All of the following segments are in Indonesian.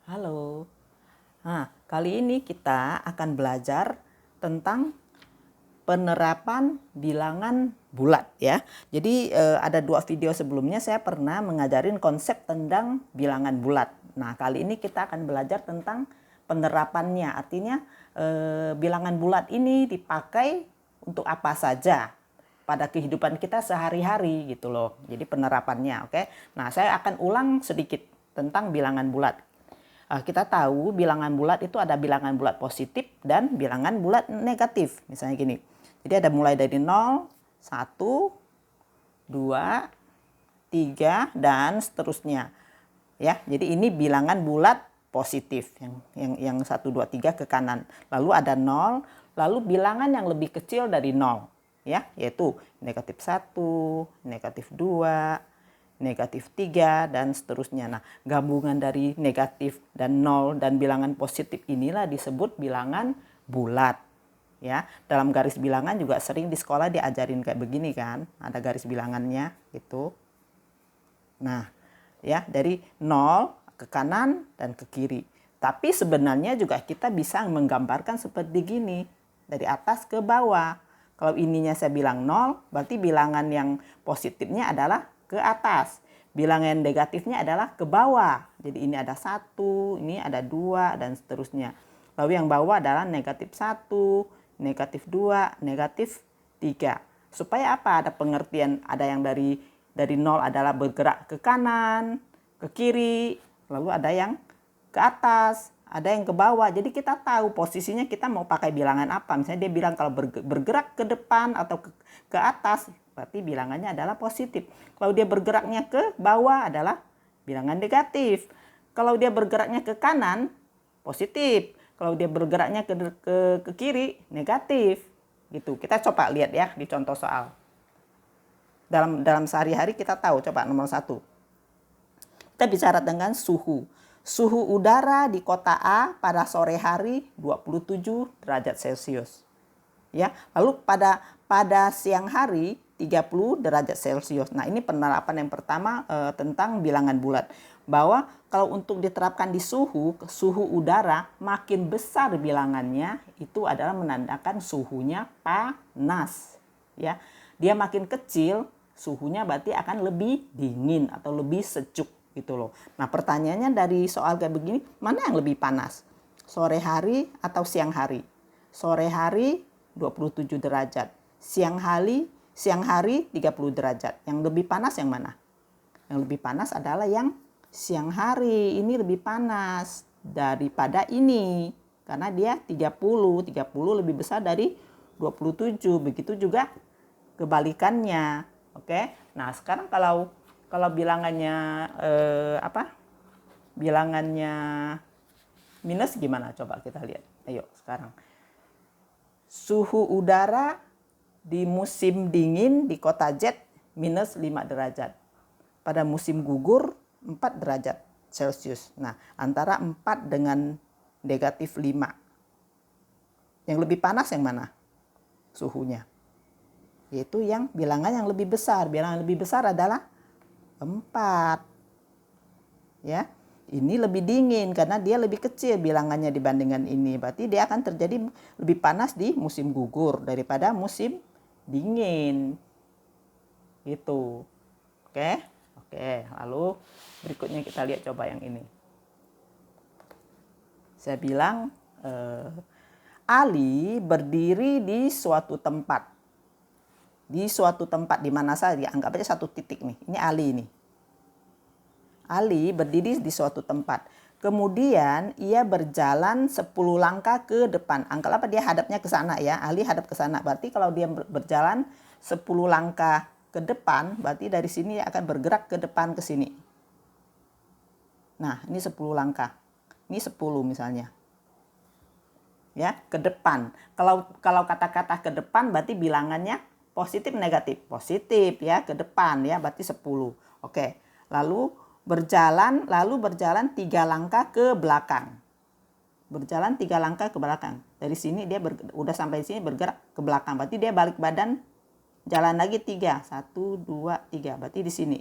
Halo. Nah, kali ini kita akan belajar tentang penerapan bilangan bulat ya. Jadi ada 2 video sebelumnya saya pernah mengajarin konsep tentang bilangan bulat. Nah, kali ini kita akan belajar tentang penerapannya. Artinya bilangan bulat ini dipakai untuk apa saja pada kehidupan kita sehari-hari gitu loh. Jadi penerapannya, oke. Nah, saya akan ulang sedikit tentang bilangan bulat. Kita tahu bilangan bulat itu ada bilangan bulat positif dan bilangan bulat negatif. Misalnya gini. Jadi ada mulai dari 0, 1, 2, 3 dan seterusnya. Ya, jadi ini bilangan bulat positif yang 1 2 3 ke kanan. Lalu ada 0, lalu bilangan yang lebih kecil dari 0 ya, yaitu negatif 1, negatif 2, negatif 3 dan seterusnya. Nah, gabungan dari negatif dan 0 dan bilangan positif inilah disebut bilangan bulat. Ya, dalam garis bilangan juga sering di sekolah diajarin kayak begini kan, ada garis bilangannya gitu. Nah, ya dari 0 ke kanan dan ke kiri. Tapi sebenarnya juga kita bisa menggambarkan seperti gini, dari atas ke bawah. Kalau ininya saya bilang 0, berarti bilangan yang positifnya adalah ke atas. Bilangan negatifnya adalah ke bawah. Jadi ini ada 1, ini ada 2, dan seterusnya. Lalu yang bawah adalah negatif 1, negatif 2, negatif 3. Supaya apa? Ada pengertian, ada yang dari 0 adalah bergerak ke kanan, ke kiri, lalu ada yang ke atas, ada yang ke bawah. Jadi kita tahu posisinya kita mau pakai bilangan apa. Misalnya dia bilang kalau bergerak ke depan atau ke atas, berarti bilangannya adalah positif. Kalau dia bergeraknya ke bawah adalah bilangan negatif. Kalau dia bergeraknya ke kanan, positif. Kalau dia bergeraknya ke kiri, negatif. Gitu. Kita coba lihat ya di contoh soal. Dalam sehari-hari kita tahu, coba nomor 1. Kita bicara dengan suhu. Suhu udara di kota A pada sore hari 27 derajat Celcius. Ya, lalu pada siang hari 30 derajat Celcius. Nah, ini penerapan yang pertama tentang bilangan bulat. Bahwa kalau untuk diterapkan di suhu udara makin besar bilangannya itu adalah menandakan suhunya panas. Ya, dia makin kecil suhunya berarti akan lebih dingin atau lebih sejuk gitu loh. Nah, pertanyaannya dari soal kayak begini, mana yang lebih panas? Sore hari atau siang hari? Sore hari 27 derajat. Siang hari 30 derajat. Yang lebih panas yang mana? Yang lebih panas adalah yang siang hari. Ini lebih panas daripada ini. Karena dia 30 lebih besar dari 27. Begitu juga kebalikannya. Oke. Nah, sekarang kalau bilangannya bilangannya minus gimana? Coba kita lihat. Ayo sekarang. Suhu udara di musim dingin di kota Z minus 5 derajat. Pada musim gugur 4 derajat Celcius. Nah, antara 4 dengan negatif 5. Yang lebih panas yang mana? Suhunya. Yaitu yang bilangan yang lebih besar. Bilangan lebih besar adalah 4. Ya, ini lebih dingin karena dia lebih kecil bilangannya dibandingkan ini. Berarti dia akan terjadi lebih panas di musim gugur daripada musim dingin. Gitu. Oke. Lalu berikutnya kita lihat coba yang ini. Saya bilang Ali berdiri di suatu tempat. Di suatu tempat di mana saja, anggap aja satu titik nih. Ini Ali nih. Ali berdiri di suatu tempat. Kemudian ia berjalan 10 langkah ke depan. Anggap apa dia hadapnya ke sana ya. Ali hadap ke sana. Berarti kalau dia berjalan 10 langkah ke depan, berarti dari sini akan bergerak ke depan ke sini. Nah, ini 10 langkah. Ini 10 misalnya. Ya, ke depan. Kalau kata-kata ke depan berarti bilangannya positif negatif. Positif ya, ke depan ya, berarti 10. Oke. Lalu berjalan 3 langkah ke belakang. Berjalan 3 langkah ke belakang. Dari sini dia udah sampai sini bergerak ke belakang. Berarti dia balik badan jalan lagi 3. 1 2 3. Berarti di sini.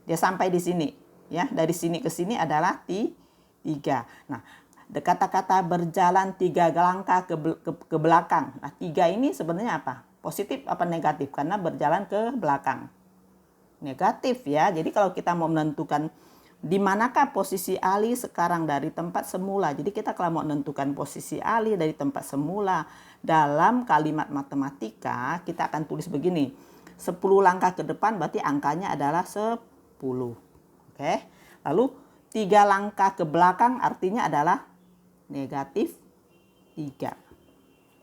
Dia sampai di sini ya. Dari sini ke sini adalah 3 3. Nah, kata-kata berjalan 3 langkah ke belakang. Nah, 3 ini sebenarnya apa? Positif apa negatif? Karena berjalan ke belakang. Negatif ya. Jadi kalau kita mau menentukan di manakah posisi Ali sekarang dari tempat semula. Jadi kita kalau mau menentukan posisi Ali dari tempat semula dalam kalimat matematika, kita akan tulis begini. 10 langkah ke depan berarti angkanya adalah 10. Oke. Lalu 3 langkah ke belakang artinya adalah negatif 3.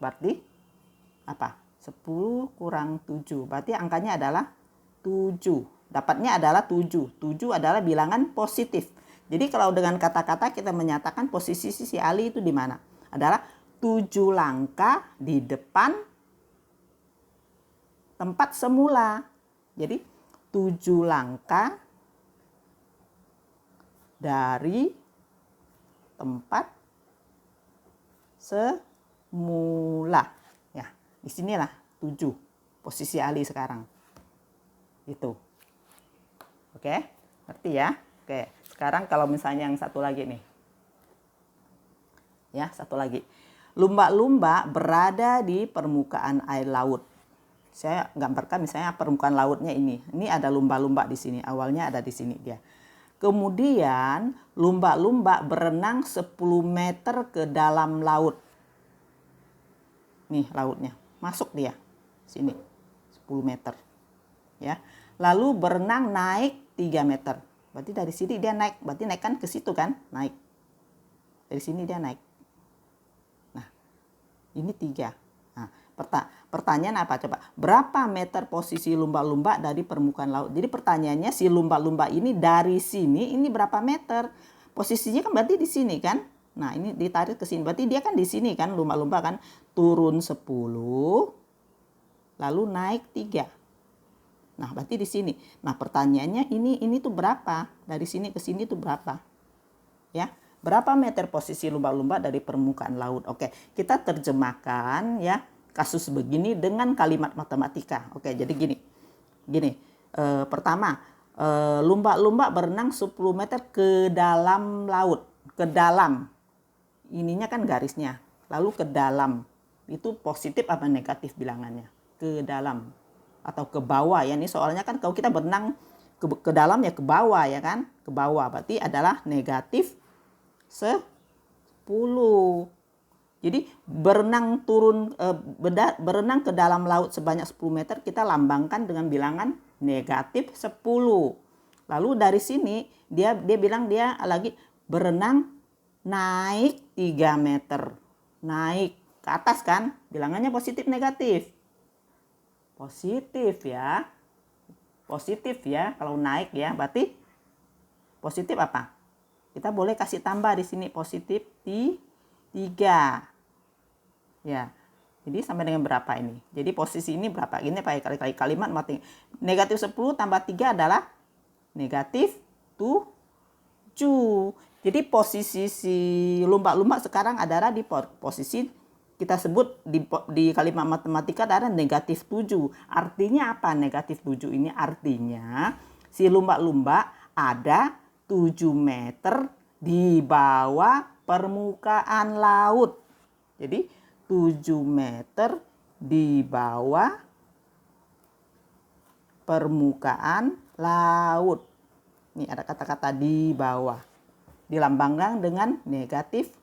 Berarti apa? 10 kurang 7. Berarti angkanya adalah 7. Dapatnya adalah 7. 7 adalah bilangan positif. Jadi kalau dengan kata-kata kita menyatakan posisi si Ali itu di mana? Adalah 7 langkah di depan tempat semula. Jadi 7 langkah dari tempat semula. Ya, disinilah 7 posisi Ali sekarang. Itu. Oke, ngerti ya? Oke, sekarang kalau misalnya yang satu lagi nih. Ya, satu lagi. Lumba-lumba berada di permukaan air laut. Saya gambarkan misalnya permukaan lautnya ini. Ini ada lumba-lumba di sini. Awalnya ada di sini dia. Kemudian lumba-lumba berenang 10 meter ke dalam laut. Nih lautnya. Masuk dia. Sini. 10 meter. Ya. Lalu berenang naik 3 meter. Berarti dari sini dia naik. Berarti naik kan ke situ kan? Naik. Dari sini dia naik. Nah, ini 3. Nah, pertanyaan apa coba? Berapa meter posisi lumba-lumba dari permukaan laut? Jadi pertanyaannya si lumba-lumba ini dari sini, ini berapa meter? Posisinya kan berarti di sini kan? Nah, ini ditarik ke sini. Berarti dia kan di sini kan, lumba-lumba kan. Turun 10, lalu naik 3. Nah, berarti di sini. Nah, pertanyaannya ini tuh berapa? Dari sini ke sini tuh berapa? Ya, berapa meter posisi lumba-lumba dari permukaan laut? Oke, kita terjemahkan ya kasus begini dengan kalimat matematika. Oke, jadi gini. Pertama, lumba-lumba berenang 10 meter ke dalam laut. Ke dalam. Ininya kan garisnya. Lalu ke dalam. Itu positif apa negatif bilangannya? Ke dalam. Atau ke bawah ya, ini soalnya kan kalau kita berenang ke dalam ya ke bawah ya kan, ke bawah berarti adalah negatif 10. Jadi berenang ke dalam laut sebanyak 10 meter kita lambangkan dengan bilangan negatif 10. Lalu dari sini dia bilang dia lagi berenang naik 3 meter. Naik ke atas kan, bilangannya positif negatif. Positif ya. Positif ya kalau naik ya. Berarti positif apa? Kita boleh kasih tambah di sini positif di 3. Ya. Jadi sampai dengan berapa ini? Jadi posisi ini berapa? Ini pakai kalimat mati. Negatif 10 tambah 3 adalah negatif 7. Jadi posisi si lumba-lumba sekarang adalah di posisi kita sebut di kalimat matematika adalah negatif 7. Artinya apa negatif 7 ini? Artinya si lumba-lumba ada 7 meter di bawah permukaan laut. Jadi 7 meter di bawah permukaan laut. Ini ada kata-kata di bawah. Dilambangkan dengan negatif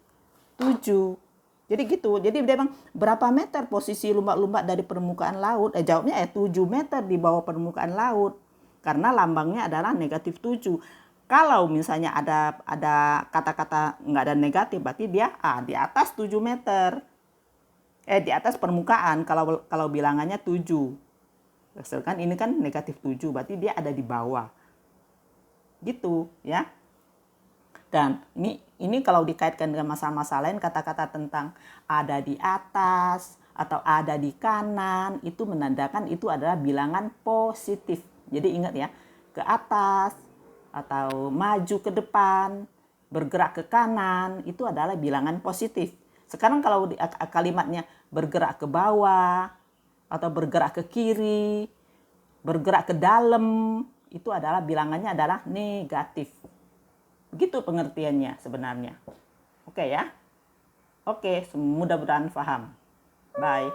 7. Jadi gitu. Jadi dia bilang berapa meter posisi lumba-lumba dari permukaan laut? Jawabnya 7 meter di bawah permukaan laut. Karena lambangnya adalah negatif 7. Kalau misalnya ada kata-kata nggak ada negatif, berarti dia di atas 7 meter. Di atas permukaan kalau bilangannya 7. Kan ini kan negatif 7, berarti dia ada di bawah. Gitu ya. Dan ini kalau dikaitkan dengan masalah-masalah lain, kata-kata tentang ada di atas atau ada di kanan, itu menandakan itu adalah bilangan positif. Jadi ingat ya, ke atas atau maju ke depan, bergerak ke kanan, itu adalah bilangan positif. Sekarang kalau kalimatnya bergerak ke bawah atau bergerak ke kiri, bergerak ke dalam, itu adalah bilangannya adalah negatif. Begitu pengertiannya sebenarnya. Oke ya. Oke, mudah-mudahan paham. Bye.